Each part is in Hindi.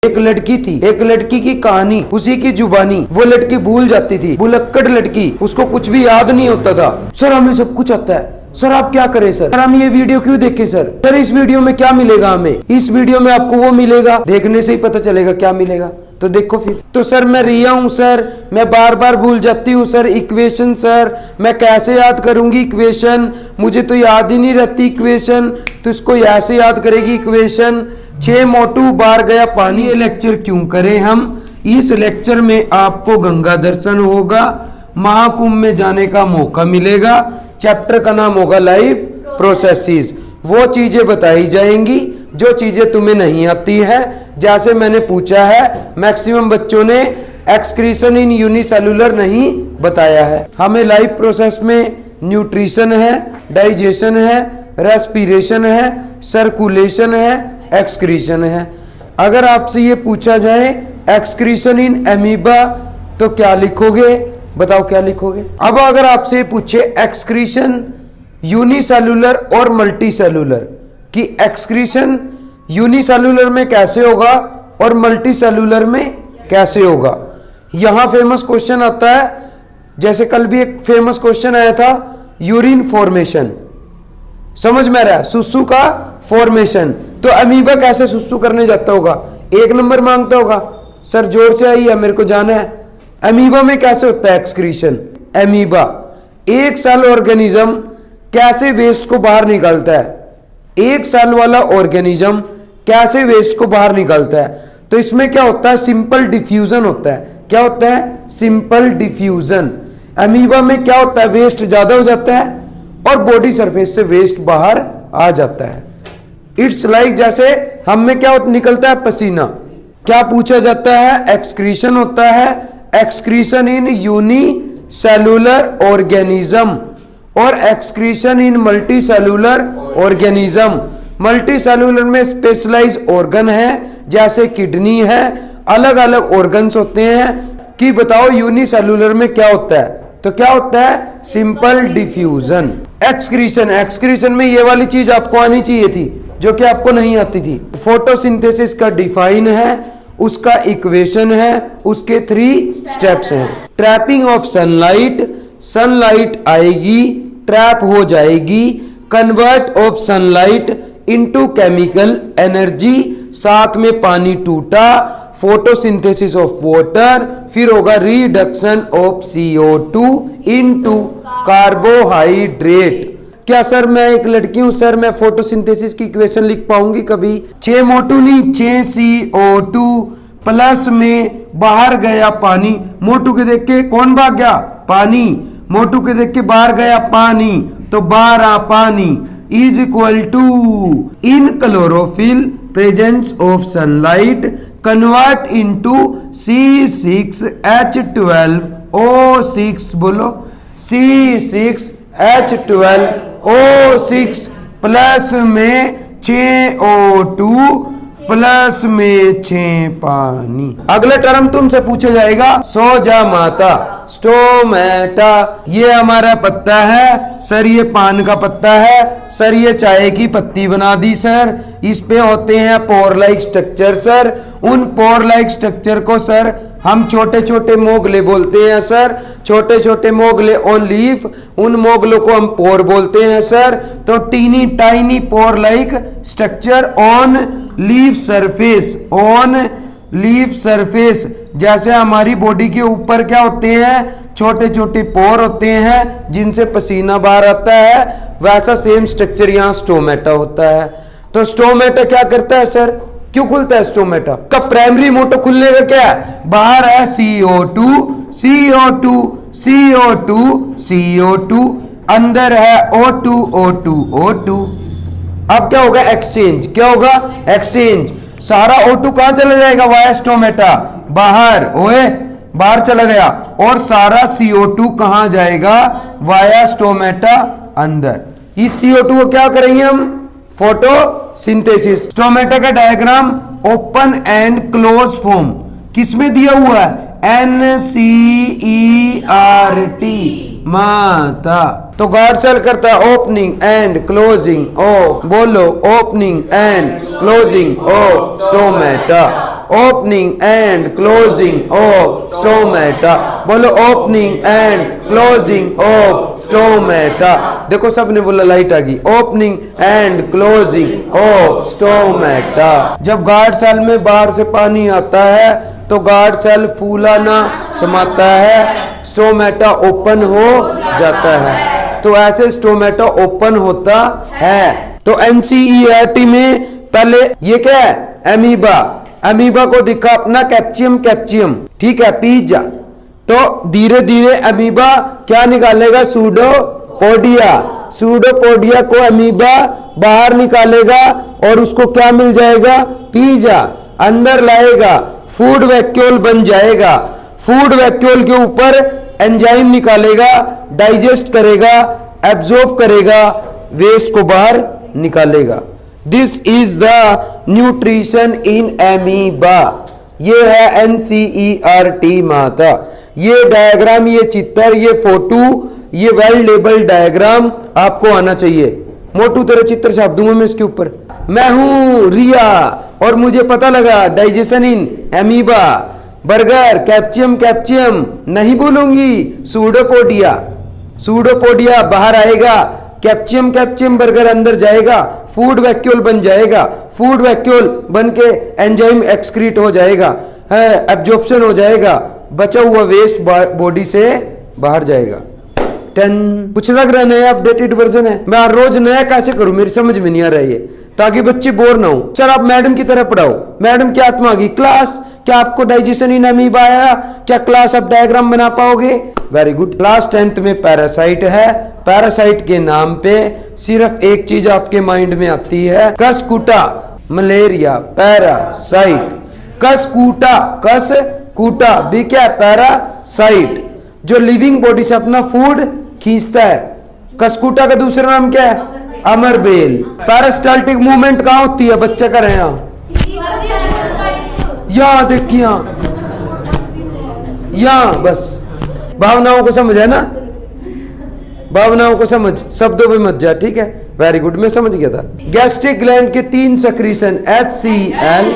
एक लड़की थी, एक लड़की की कहानी, उसी की जुबानी। वो लड़की भूल जाती थी, भुलक्कड़ लड़की, उसको कुछ भी याद नहीं होता था। सर हमें सब कुछ आता है, सर आप क्या करें सर हम ये वीडियो क्यों देखें सर इस वीडियो में क्या मिलेगा हमें? इस वीडियो में आपको वो मिलेगा, देखने से ही पता चलेगा क्या मिलेगा। तो देखो फिर। तो सर मैं रिया हूँ सर, मैं बार बार भूल जाती हूँ सर इक्वेशन। सर मैं कैसे याद करूंगी इक्वेशन, मुझे तो याद ही नहीं रहती इक्वेशन। तो इसको ऐसे याद करेगी इक्वेशन। 6 मोटू बार गया पानी। ये लेक्चर क्यों करें हम? इस लेक्चर में आपको गंगा दर्शन होगा, महाकुंभ में जाने का मौका मिलेगा। चैप्टर का नाम होगा लाइफ प्रोसेसेस। वो चीजें बताई जाएंगी जो चीजें तुम्हें नहीं आती है। जैसे मैंने पूछा है, मैक्सिमम बच्चों ने एक्सक्रीशन इन यूनिसेलुलर नहीं बताया है। हमें लाइफ प्रोसेस में न्यूट्रिशन है, डाइजेशन है, रेस्पिरेशन है, सर्कुलेशन है, एक्सक्रीशन है। अगर आपसे ये पूछा जाए एक्सक्रीशन इन एमीबा तो क्या लिखोगे? बताओ क्या लिखोगे? अब अगर आपसे पूछे एक्सक्रीशन यूनिसेलुलर और मल्टीसेलुलर कि एक्सक्रीशन यूनिसेलुलर में कैसे होगा और मल्टीसेलुलर में कैसे होगा, यहां फेमस क्वेश्चन आता है। जैसे कल भी एक फेमस क्वेश्चन आया था, यूरिन फॉर्मेशन, समझ में आ रहा है? सुसु का फॉर्मेशन। तो अमीबा कैसे सुसु करने जाता होगा? 1 नंबर मांगता होगा। सर जोर से आई है, मेरे को जाना है। अमीबा में कैसे होता है एक्सक्रीशन? अमीबा एक सेल ऑर्गेनिज्म कैसे वेस्ट को बाहर निकालता है? एक सेल वाला ऑर्गेनिज्म कैसे वेस्ट को बाहर निकालता है? तो इसमें क्या होता है? सिंपल डिफ्यूजन होता है। क्या होता है? Simple diffusion. अमीबा में क्या होता है? वेस्ट ज्यादा हो जाता है और बॉडी सरफेस से वेस्ट बाहर आ जाता है। इट्स लाइक जैसे हम में क्या निकलता है? पसीना। क्या पूछा जाता है? एक्सक्रीशन होता है। एक्सक्रीशन इन यूनिसेलुलर ऑर्गेनिज्म और एक्सक्रीशन इन मल्टीसेलुलर ऑर्गेनिज्म। मल्टीसेलुलर में स्पेशलाइज ऑर्गन है, जैसे किडनी है, अलग अलग ऑर्गन्स होते हैं। कि बताओ यूनिसेलुलर में क्या होता है? तो क्या होता है? Simple diffusion. एक्सक्रीशन, एक्सक्रीशन में ये वाली चीज आपको आनी चाहिए थी जो कि आपको नहीं आती थी। फोटोसिंथेसिस का डिफाइन है, उसका इक्वेशन है, उसके 3 स्टेप्स हैं। ट्रैपिंग ऑफ सनलाइट, सनलाइट आएगी, ट्रैप हो जाएगी। Convert of sunlight into chemical energy, साथ में पानी टूटा। फोटोसिंथेसिस ऑफ वाटर, फिर होगा reduction of CO2 into carbohydrate. क्या सर मैं एक लड़की हूं सर, मैं फोटोसिंथेसिस की इक्वेशन लिख पाऊंगी कभी? 6 मोटू नहीं, 6 CO2 प्लस में बाहर गया पानी। मोटू के देख के कौन भाग गया? पानी। मोटू के देख के बाहर गया पानी, तो 12 पानी is equal to in chlorophyll presence of sunlight convert into C6H12O6। बोलो C6H12O6 प्लस में 6O2 प्लस में 6 पानी। अगला टर्म तुमसे पूछा जाएगा, सो जा माता, स्टोमेटा। ये हमारा पत्ता है सर, ये पान का पत्ता है सर, ये चाय की पत्ती बना दी सर। इस पे होते हैं पोर लाइक स्ट्रक्चर सर। उन पोर लाइक स्ट्रक्चर को सर हम छोटे छोटे मोगले बोलते हैं सर। छोटे छोटे मोगले ऑन लीफ, उन मोगलों को हम पोर बोलते हैं सर। तो teeny tiny pore like structure on leaf surface, on leaf surface. जैसे हमारी बॉडी के ऊपर क्या होते हैं? छोटे छोटे पोर होते हैं जिनसे पसीना बाहर आता है, वैसा सेम स्ट्रक्चर यहाँ स्टोमेटा होता है। तो स्टोमेटा क्या करता है सर? क्यों खुलता है स्टोमेटा का? प्राइमरी मोटो खुलने का क्या है? बाहर है CO2 CO2 CO2 CO2, अंदर है O2 O2 O2। अब क्या होगा? एक्सचेंज। क्या होगा? एक्सचेंज। सारा O2 कहां चला जाएगा? वाया स्टोमेटा, बाहर। ओए बाहर चला गया। और सारा CO2 कहां जाएगा? वाया स्टोमेटा, अंदर। इस CO2 को क्या करेंगे हम? फोटोसिंथेसिस। स्टोमेटा का diagram open and close form किसमें दिया हुआ है? NCERT, माता। तो गार्ड सेल करता है ओपनिंग एंड क्लोजिंग ऑफ, बोलो, opening and closing of stomata. Opening and closing of stomata. बोलो opening and closing of stomata. देखो सबने बोला, लाइट आ गई। Opening and closing of stomata. जब गार्ड सेल में बाहर से पानी आता है तो गार्ड सेल फूलाना समाता है, स्टोमेटा ओपन हो जाता है। तो ऐसे स्टोमेटा ओपन होता है। तो एनसीईआरटी में पहले ये क्या है, एमीबा। एमीबा को दिखा अपना कैप्चियम, कैप्चियम, ठीक है, पिज्जा। तो धीरे धीरे एमीबा क्या निकालेगा, सूडोपोडिया। सूडोपोडिया को एमीबा बाहर निकालेगा और उसको क्या मिल जाएगा, पिज्जा। अंदर लाएगा, फूड वैक्यूल बन जाएगा। फूड वैक्यूल के ऊपर एंजाइम निकालेगा, डाइजेस्ट करेगा, एब्जॉर्ब करेगा, वेस्ट को बाहर निकालेगा। This is the nutrition in amoeba. ये है एनसीईआरटी माता। ये डायग्राम, ये चित्र, ये फोटो, ये वेल लेबल डायग्राम आपको आना चाहिए। मोटू तेरा चित्र छाप दूंगा मैं इसके ऊपर। मैं हूं रिया और मुझे पता लगा डाइजेशन इन एमीबा। बर्गर, कैप्चियम, कैप्चियम नहीं बोलूंगी, सूडोपोडिया। सूडोपोडिया बाहर आएगा, कैप्चियम, कैप्चियम बर्गर अंदर जाएगा, फूड वैक्यूल बन जाएगा। फूड वैक्यूल बन के एंजाइम एक्सक्रीट हो जाएगा, एब्जॉर्प्शन हो जाएगा, बचा हुआ वेस्ट बॉडी से बाहर जाएगा। 10 कुछ लग रहा है नया अपडेटेड वर्जन है। मैं रोज नया कैसे करूं, मेरी समझ में नहीं आ रहा है ये, ताकि बच्चे बोर ना हो। सर आप मैडम की तरह पढ़ाओ। मैडम क्या आत्मा आ गई, क्लास क्या आपको डाइजेशन इन एमीबा आया, क्या क्लास आप डायग्राम बना पाओगे? Very good. क्लास 10th में पैरासाइट है। पैरासाइट के नाम पे सिर्फ एक चीज आपके माइंड में आती है, कसकूटा, मलेरिया, पैरासाइट। कसकूटा, कसकूटा भी क्या है, पैरासाइट, जो लिविंग बॉडी से अपना फूड खींचता है। कसकूटा का दूसरा नाम क्या है, अमरबेल। पैरास्टाल्टिक मूवमेंट कहाँ होती है, बच्चे कर रहे हैं यहाँ, देखिए यहाँ, बस भावनाओं को समझ है ना, भावनाओं को समझ, शब्दों पे मत जा, ठीक है। वेरी गुड, मैं समझ गया था। गैस्ट्रिक ग्लैंड के 3 सेक्रीशन, HCl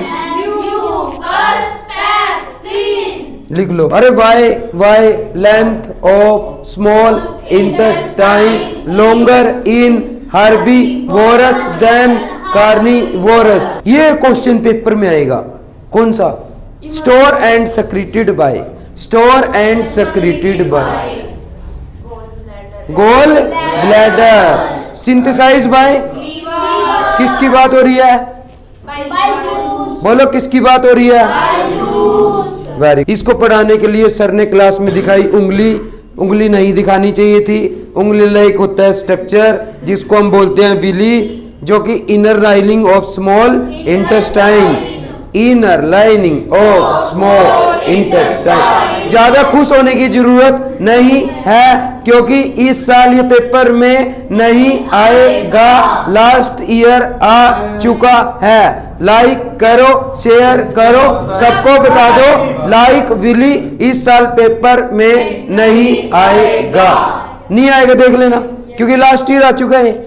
लिख लो। अरे why length of small intestine longer in herbivorous than carnivorous. ये क्वेश्चन पेपर में आएगा। कौन सा, store and secreted by, store and secreted by gall bladder, synthesise by, किसकी बात हो रही है, बोलो किसकी बात हो रही है, वेरी। इसको पढ़ाने के लिए सर ने क्लास में दिखाई उंगली। उंगली नहीं दिखानी चाहिए थी। उंगली लाइक होता है स्ट्रक्चर जिसको हम बोलते हैं विली, जो कि inner lining of small intestine, inner lining of small intestine. ज्यादा खुश होने की जरूरत नहीं है क्योंकि इस साल ये पेपर में नहीं आएगा, लास्ट ईयर आ चुका है। लाइक करो, शेयर करो, सबको बता दो लाइक विली इस साल पेपर में नहीं आएगा। नहीं आएगा देख लेना, क्योंकि लास्ट ईयर आ चुका है।